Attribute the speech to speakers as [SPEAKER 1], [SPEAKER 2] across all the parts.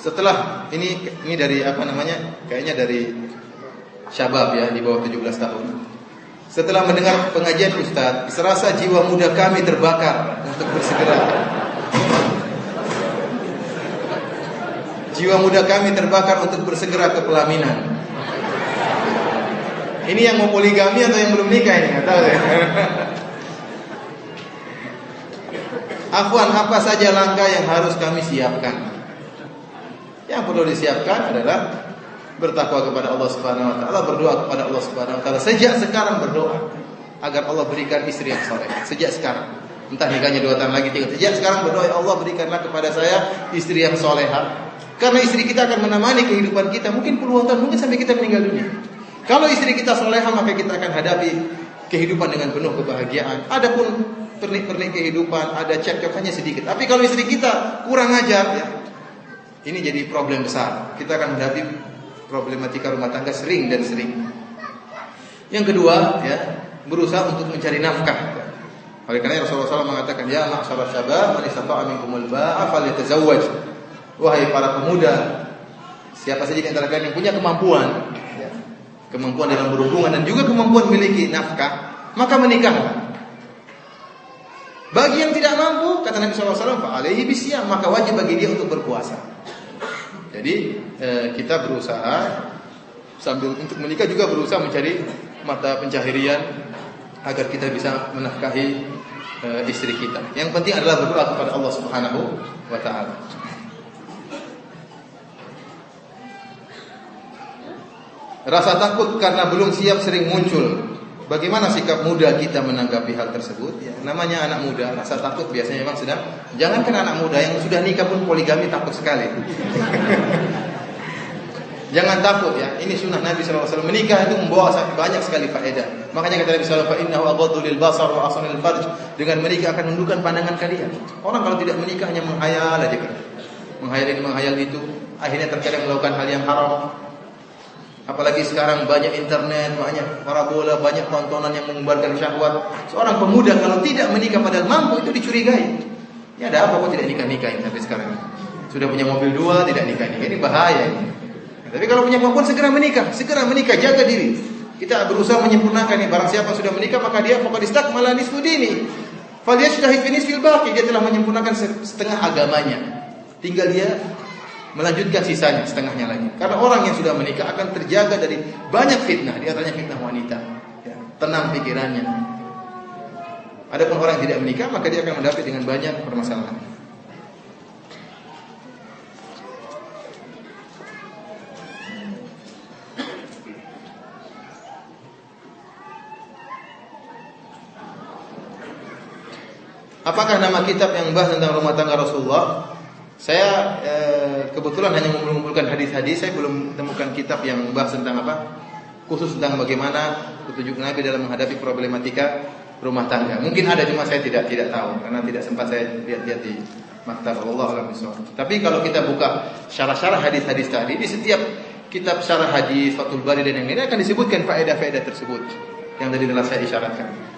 [SPEAKER 1] Setelah ini dari apa namanya? Kayaknya dari syabab ya, di bawah 17 tahun. Setelah mendengar pengajian Ustaz, serasa jiwa muda kami terbakar untuk bersegera. Jiwa muda kami terbakar untuk bersegera ke pelaminan. Ini yang mau poligami atau yang belum nikah ini? Nggak tahu ya. Afwan, apa saja langkah yang harus kami siapkan? Yang perlu disiapkan adalah bertakwa kepada Allah Subhanahu wa taala, berdoa kepada Allah Subhanahu wa taala. Sejak sekarang berdoa agar Allah berikan istri yang saleh. Sejak sekarang. Entah nikahnya 2 tahun lagi, 3. Sejak sekarang berdoa, ya Allah berikanlah kepada saya istri yang salehah. Karena istri kita akan menemani kehidupan kita mungkin puluhan tahun, mungkin sampai kita meninggal dunia. Kalau istri kita salehah, maka kita akan hadapi kehidupan dengan penuh kebahagiaan. Adapun pernik-pernik kehidupan, ada cekcok hanya sedikit. Tapi kalau istri kita kurang ajar, ya, ini jadi problem besar. Kita akan menghadapi problematika rumah tangga sering dan sering. Yang kedua, ya, berusaha untuk mencari nafkah. Oleh karena Rasulullah SAW mengatakan, ya ma'syarasy syabab, man istata'a minkumul ba'a falyatazawwaj. Wahai para pemuda, siapa saja di antara kalian yang punya kemampuan, ya, kemampuan dalam berhubungan dan juga kemampuan memiliki nafkah, maka menikahlah. Bagi yang tidak mampu, kata Nabi SAW, fa'alaihi bisyam, maka wajib bagi dia untuk berpuasa. Jadi kita berusaha sambil untuk menikah juga berusaha mencari mata pencaharian agar kita bisa menafkahi istri kita. Yang penting adalah berdoa kepada Allah Subhanahu wa taala. Rasa takut karena belum siap sering muncul. Bagaimana sikap muda kita menanggapi hal tersebut? Ya, namanya anak muda, rasa takut biasanya memang sedang. Jangankan anak muda yang sudah nikah pun poligami takut sekali. Jangan takut ya. Ini sunnah Nabi SAW. Menikah itu membawa banyak sekali faedah. Makanya kata Nabi SAW, "Innahu aghaddu lil basar wa ahsanu lil farj." Dengan menikah akan menundukkan pandangan kalian. Orang kalau tidak menikah hanya menghayal aja kan. Menghayal ini, menghayal itu, akhirnya terkadang melakukan hal yang haram. Apalagi sekarang banyak internet, banyak parabola, banyak tontonan yang mengumbarkan syahwat. Seorang pemuda kalau tidak menikah padahal mampu itu dicurigai. Ya ada apa kok tidak nikah-nikah sampai sekarang? Sudah punya mobil 2 tidak nikah-nikah, ini bahaya ini. Tapi kalau punya kemampuan segera menikah, jaga diri. Kita berusaha menyempurnakan ini. Barang siapa sudah menikah maka dia faqad istakmala nisfu dini. Falyajtahid fi nisfil baqi, dia telah menyempurnakan setengah agamanya. Tinggal dia melanjutkan sisanya, setengahnya lagi. Karena orang yang sudah menikah akan terjaga dari banyak fitnah, di antaranya fitnah wanita. Ya, tenang pikirannya. Adapun orang yang tidak menikah maka dia akan menghadapi dengan banyak permasalahan. Apakah nama kitab yang membahas tentang rumah tangga Rasulullah? Saya kebetulan hanya mengumpulkan hadis-hadis. Saya belum temukan kitab yang membahas tentang apa, khusus tentang bagaimana petunjuk Nabi dalam menghadapi problematika rumah tangga. Mungkin ada, cuma saya tidak tahu karena tidak sempat saya lihat di maktab. Wallahu a'lam bishawab. Tapi kalau kita buka syarah-syarah hadis-hadis tadi, di setiap kitab syarah hadis, Fathul Bari dan yang lain akan disebutkan faedah-faedah tersebut yang tadi telah saya isyaratkan.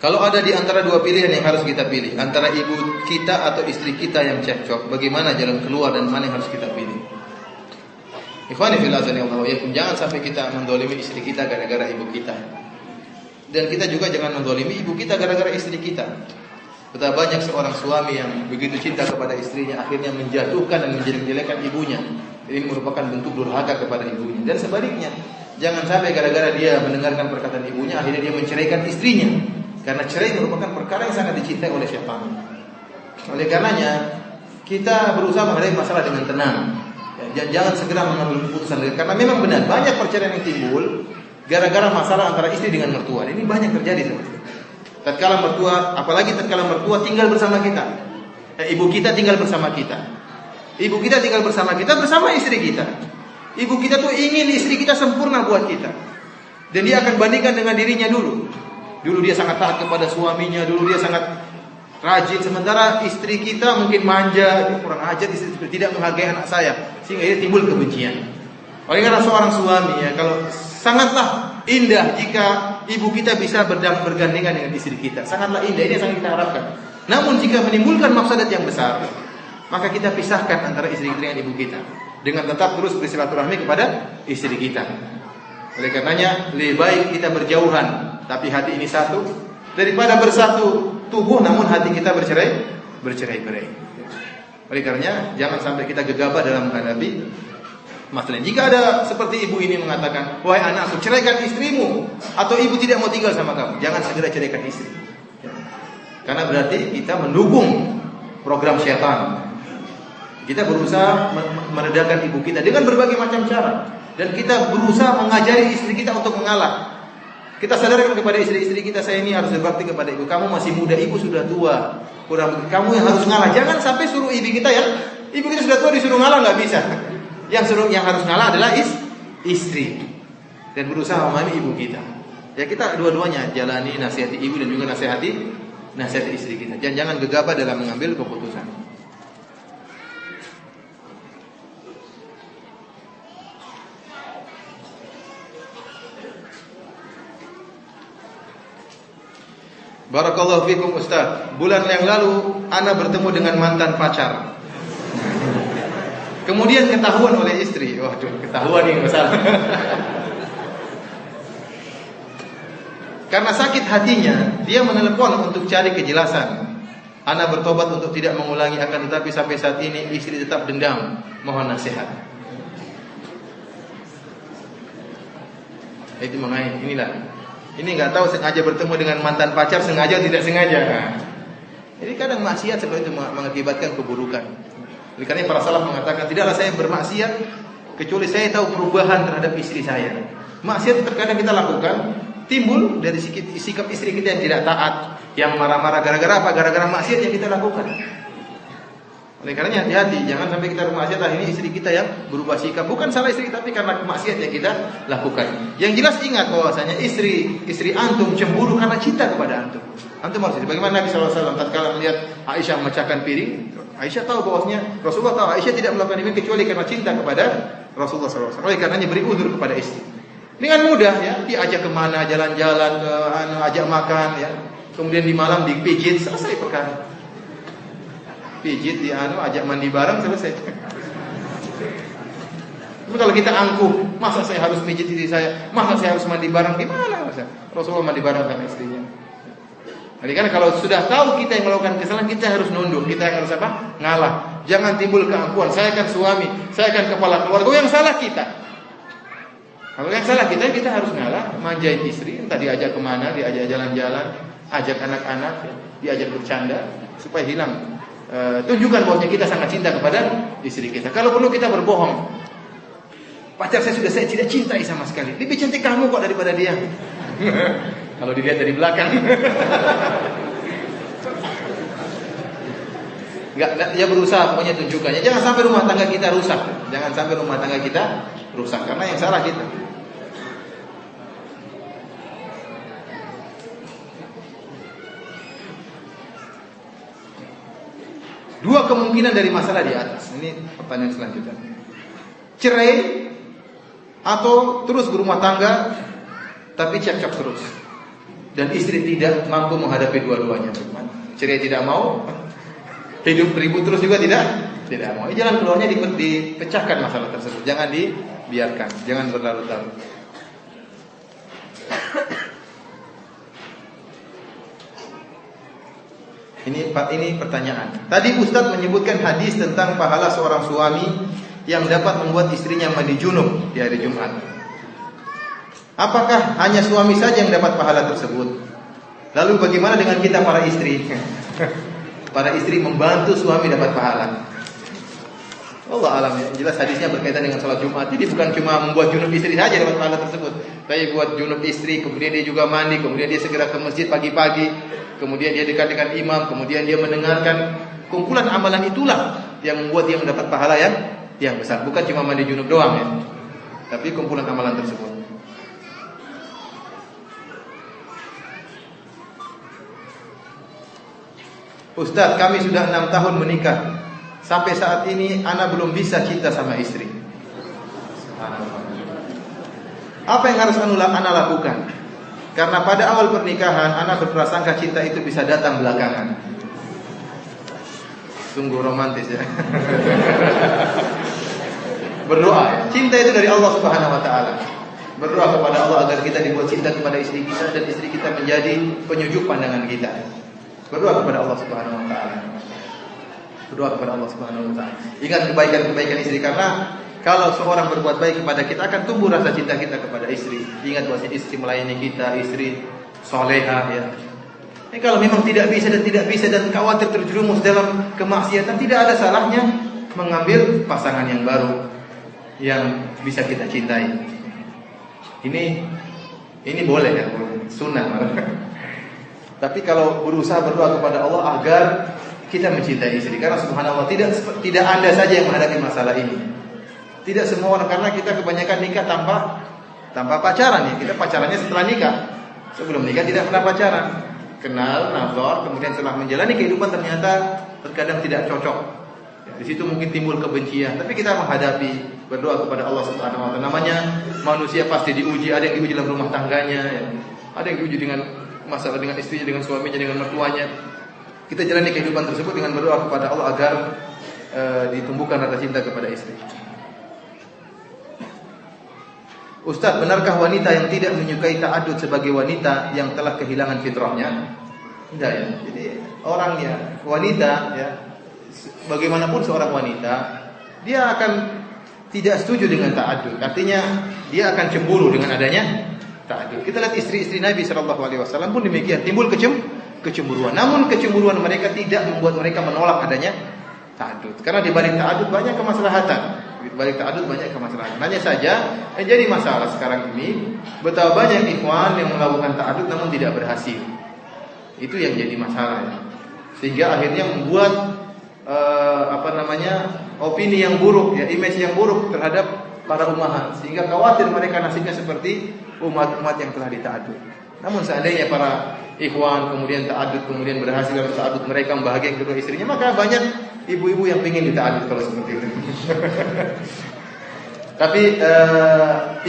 [SPEAKER 1] Kalau ada di antara dua pilihan yang harus kita pilih, antara ibu kita atau istri kita yang cekcok, bagaimana jalan keluar dan mana yang harus kita pilih? Ikhwani fillah azanillahu wa iyyakum, jangan sampai kita mendolimi istri kita gara-gara ibu kita. Dan kita juga jangan mendolimi ibu kita gara-gara istri kita. Betapa banyak seorang suami yang begitu cinta kepada istrinya akhirnya menjatuhkan dan menjelek-jelekan ibunya. Ini merupakan bentuk durhaka kepada ibunya. Dan sebaliknya, jangan sampai gara-gara dia mendengarkan perkataan ibunya akhirnya dia menceraikan istrinya. Karena cerai merupakan perkara yang sangat dicintai oleh syaitan. Oleh karenanya kita berusaha menghadapi masalah dengan tenang. Ya, jangan segera mengambil keputusan. Karena memang benar banyak perceraian yang timbul gara-gara masalah antara istri dengan mertua. Ini banyak terjadi seperti itu. Tatkala mertua, apalagi tatkala mertua tinggal bersama kita. Ibu kita tinggal bersama kita. Ibu kita tinggal bersama kita bersama istri kita. Ibu kita tuh ingin istri kita sempurna buat kita. Dan dia akan bandingkan dengan dirinya dulu. Dulu dia sangat taat kepada suaminya, dulu dia sangat rajin, sementara istri kita mungkin manja, kurang ajar, tidak menghargai anak saya, sehingga ini timbul kebencian. Oleh karena seorang suami ya, kalau sangatlah indah jika ibu kita bisa bergandengan dengan istri kita, sangatlah indah, ini yang sangat kita harapkan. Namun jika menimbulkan mafsadat yang besar, maka kita pisahkan antara istri kita dengan ibu kita, dengan tetap terus bersilaturahmi kepada istri kita. Oleh karenanya lebih baik kita berjauhan tapi hati ini satu, daripada bersatu tubuh namun hati kita bercerai-berai. Oleh karenanya jangan sampai kita gegabah dalam menghadapi masalah. Jika ada seperti ibu ini mengatakan, wahai anakku, ceraikan istrimu, atau ibu tidak mau tinggal sama kamu, jangan segera ceraikan istri. Karena berarti kita mendukung program syaitan. Kita berusaha meredakan ibu kita dengan berbagai macam cara, dan kita berusaha mengajari istri kita untuk mengalah. Kita sadarkan kepada istri-istri kita, saya ini harus berbakti kepada ibu. Kamu masih muda, ibu sudah tua. Kamu yang harus ngalah. Jangan sampai suruh ibu kita yang ibu kita sudah tua disuruh ngalah, nggak bisa. Yang harus ngalah adalah istri, dan berusaha memahami ibu kita. Ya kita dua-duanya jalani nasihati ibu dan juga nasihati istri kita. Jangan gegabah dalam mengambil keputusan. Barakallahu fikum Ustaz. Bulan yang lalu ana bertemu dengan mantan pacar. Kemudian ketahuan oleh istri. Waduh, ketahuan ini masalah. Karena sakit hatinya, dia menelepon untuk cari kejelasan. Ana bertobat untuk tidak mengulangi, akan tetapi sampai saat ini istri tetap dendam. Mohon nasihat. Itu mengenai inilah. Ini nggak tahu sengaja bertemu dengan mantan pacar, sengaja tidak sengaja. Jadi kadang maksiat seperti itu mengakibatkan keburukan. Oleh karena para salaf mengatakan, tidaklah saya bermaksiat kecuali saya tahu perubahan terhadap istri saya. Maksiat terkadang kita lakukan timbul dari sikap istri kita yang tidak taat, yang marah-marah gara-gara apa? Gara-gara maksiat yang kita lakukan. Oleh karenanya hati-hati, jangan sampai kita bermaksiat, ini istri kita yang berubah sikap. Bukan salah istri, tapi karena maksiat yang kita lakukan. Yang jelas ingat bahwasanya istri antum cemburu karena cinta kepada antum. Antum harus. Bagaimana Nabi SAW tatkala melihat Aisyah memecahkan piring, Aisyah tahu bahwasanya Rasulullah tahu Aisyah tidak melakukan ini kecuali karena cinta kepada Rasulullah SAW. Oleh karenanya beri uzur kepada istri. Dengan mudah ya, diajak kemana, jalan-jalan, ajak makan ya. Kemudian di malam dipijit, selesai perkara. Pijit ajak mandi bareng, selesai. Tapi kalau kita angkuh, masa saya harus pijit istri saya, masa saya harus mandi bareng, gimana masa? Rasulullah mandi bareng sama istrinya. Jadi kan kalau sudah tahu kita yang melakukan kesalahan, kita harus nunduk, kita yang harus apa? Ngalah. Jangan timbul keangkuhan. Saya kan suami, saya kan kepala keluarga. Yang salah kita. Kalau yang salah kita harus ngalah, manjain istri, entah diajak kemana, diajak jalan-jalan, ajak anak-anak, diajak bercanda, supaya hilang. Tunjukkan bahwa kita sangat cinta kepada istri kita. Kalau perlu kita berbohong. Pacar saya tidak cintai sama sekali. Lebih cantik kamu kok daripada dia. Kalau dilihat dari belakang. Enggak, dia berusaha pokoknya tunjukkannya. Jangan sampai rumah tangga kita rusak. Jangan sampai rumah tangga kita rusak karena yang salah kita. Dua kemungkinan dari masalah di atas. Ini pertanyaan selanjutnya. Cerai atau terus berumah tangga tapi cekcok terus. Dan istri tidak mampu menghadapi dua-duanya. Cerai tidak mau, hidup ribut terus juga tidak mau. Jalan keluarnya dipecahkan masalah tersebut. Jangan dibiarkan, jangan berlarut-larut. Ini pertanyaan. Tadi Ustaz menyebutkan hadis tentang pahala seorang suami yang dapat membuat istrinya mandi junub di hari Jumat. Apakah hanya suami saja yang dapat pahala tersebut? Lalu bagaimana dengan kita para istri? Para istri membantu suami dapat pahala. Allah alam ya. Jelas hadisnya berkaitan dengan salat Jumat. Jadi bukan cuma membuat junub istri saja dapat pahala tersebut, tapi buat junub istri, kemudian dia juga mandi, kemudian dia segera ke masjid pagi-pagi, kemudian dia dekat dengan imam, kemudian dia mendengarkan. Kumpulan amalan itulah yang membuat dia mendapat pahala yang besar. Bukan cuma mandi junub doang ya, tapi kumpulan amalan tersebut. Ustaz, kami sudah 6 tahun menikah. Sampai saat ini ana belum bisa cinta sama istri. Apa yang harus ana lakukan? Karena pada awal pernikahan ana berprasangka cinta itu bisa datang belakangan. Sungguh romantis ya. Berdoa ya. Cinta itu dari Allah Subhanahu wa taala. Berdoa kepada Allah agar kita dibuat cinta kepada istri kita dan istri kita menjadi penyujuk pandangan kita. Berdoa kepada Allah Subhanahu wa taala. Berdoa kepada Allah Subhanahu wa taala. Ingat kebaikan-kebaikan istri, karena kalau seorang berbuat baik kepada kita akan tumbuh rasa cinta kita kepada istri. Ingat bahwa istri melayani kita, istri soleha ya. Ini kalau memang tidak bisa dan khawatir terjerumus dalam kemaksiatan, tidak ada salahnya mengambil pasangan yang baru yang bisa kita cintai. Ini boleh ya, sunnah malah. Tapi kalau berusaha berdoa kepada Allah agar kita mencintai istri, karena subhanallah tidak Anda saja yang menghadapi masalah ini. Tidak semua orang, karena kita kebanyakan nikah tanpa pacaran ya. Kita pacarannya setelah nikah. Sebelum nikah tidak pernah pacaran. Kenal, nazar, kemudian setelah menjalani kehidupan ternyata terkadang tidak cocok. Ya, di situ mungkin timbul kebencian. Tapi kita menghadapi, berdoa kepada Allah Subhanahu wa taala. Namanya manusia pasti diuji, ada yang diuji dalam rumah tangganya ya. Ada yang diuji dengan masalah dengan istrinya, dengan suaminya, dengan mertuanya. Kita jalani kehidupan tersebut dengan berdoa kepada Allah agar ditumbuhkan rasa cinta kepada istri. Ustaz, benarkah wanita yang tidak menyukai ta'adud sebagai wanita yang telah kehilangan fitrahnya? Tidak ya. Jadi orang ya, wanita ya, bagaimanapun seorang wanita, dia akan tidak setuju dengan ta'adud. Artinya dia akan cemburu dengan adanya ta'adud. Kita lihat istri-istri Nabi SAW pun demikian, timbul kecemburuan. Namun kecemburuan mereka tidak membuat mereka menolak adanya ta'adud. Karena di balik ta'adud banyak kemaslahatan. Di balik ta'adud banyak kemaslahatan. Hanya saja yang jadi masalah sekarang ini, betapa banyak ikhwan yang melakukan ta'adud namun tidak berhasil. Itu yang jadi masalah ya. Sehingga akhirnya membuat opini yang buruk ya, image yang buruk terhadap para ummahat, sehingga khawatir mereka nasibnya seperti umat-umat yang telah dita'adud. Namun seandainya para ikhwan kemudian ta'adud, kemudian berhasil dalam ta'adud mereka membahagiakan kedua istrinya, maka banyak ibu-ibu yang ingin dita'adud kalau seperti itu. Tapi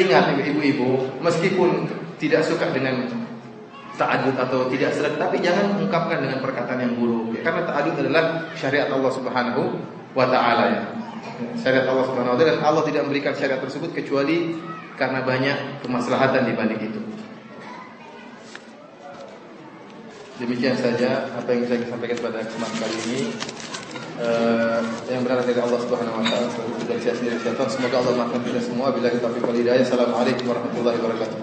[SPEAKER 1] ingat ibu-ibu, meskipun tidak suka dengan ta'adud atau tidak seret, tapi jangan mengungkapkan dengan perkataan yang buruk ya. Karena ta'adud adalah syariat Allah Subhanahu wa taala ya. Syariat Allah Subhanahu wa taala, dan Allah tidak memberikan syariat tersebut kecuali karena banyak kemaslahatan di balik itu. Demikian saja apa yang saya sampaikan pada kesempatan kali ini. Yang benar dari Allah Subhanahu wa taala, dari saya sendiri syaitan. Semoga Allah maafkan kita semua. Billahi taufiq wal hidayah. Assalamualaikum warahmatullahi wabarakatuh.